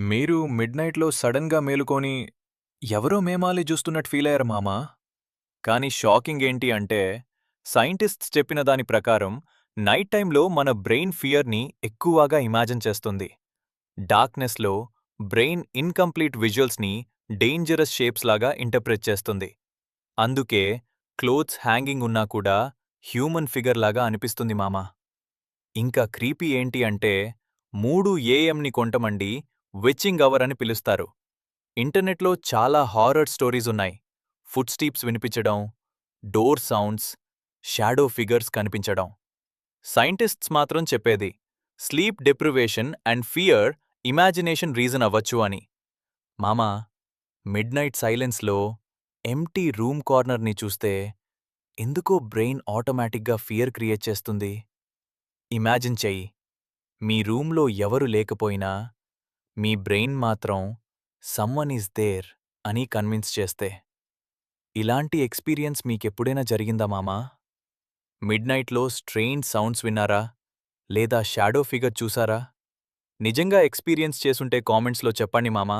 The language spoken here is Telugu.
మీరు మిడ్‌నైట్‌లో సడన్‌గా మేలుకొని, ఎవరో మేమాలి జూస్తున్నట్టు ఫీలయ్యారు మామా. కానీ షాకింగ్ ఏంటి అంటే, సైంటిస్ట్స్ చెప్పిన దాని ప్రకారం నైట్ టైమ్‌లో మన బ్రెయిన్ ఫియర్‌ని ఎక్కువగా ఇమాజిన్ చేస్తుంది. డార్క్‌నెస్‌లో బ్రెయిన్ ఇన్‌కంప్లీట్ విజువల్స్‌ని డేంజరస్ షేప్స్ లాగా ఇంటర్ప్రెట్ చేస్తుంది. అందుకే క్లోత్స్ హ్యాంగింగ్ ఉన్నా కూడా హ్యూమన్ ఫిగర్ లాగా అనిపిస్తుంది మామా. ఇంకా క్రీపీ ఏంటి అంటే 3 ఏఎంని కొంటమండి విచ్చింగ్ అవర్ అని పిలుస్తారు. ఇంటర్నెట్లో చాలా హారర్ స్టోరీస్ ఉన్నాయి. ఫుట్ స్టీప్స్ వినిపించడం, డోర్ సౌండ్స్, షాడో ఫిగర్స్ కనిపించడం. సైంటిస్ట్స్ మాత్రం చెప్పేది sleep deprivation and fear imagination reason అవ్వచ్చు అని. మామా, మిడ్‌నైట్ సైలెన్స్‌లో ఎంప్టీ రూమ్ కార్నర్‌ని చూస్తే ఎందుకో బ్రెయిన్ ఆటోమేటిక్‌గా ఫియర్ క్రియేట్ చేస్తుంది. ఇమాజిన్ చెయ్యి. మీ రూమ్‌లో ఎవరు లేకపోయినా, మీ బ్రెయిన్ మాత్రం సమ్‌వన్ ఈజ్ దేర్ అని కన్విన్స్ చేస్తే. ఇలాంటి ఎక్స్‌పీరియన్స్ మీకెప్పుడైనా జరిగిందా మామా? మిడ్‌నైట్‌లో స్ట్రేంజ్ సౌండ్స్ విన్నారా? లేదా షాడో ఫిగర్ చూసారా? నిజంగా ఎక్స్‌పీరియన్స్ చేసుంటే కామెంట్స్‌లో చెప్పండి మామా.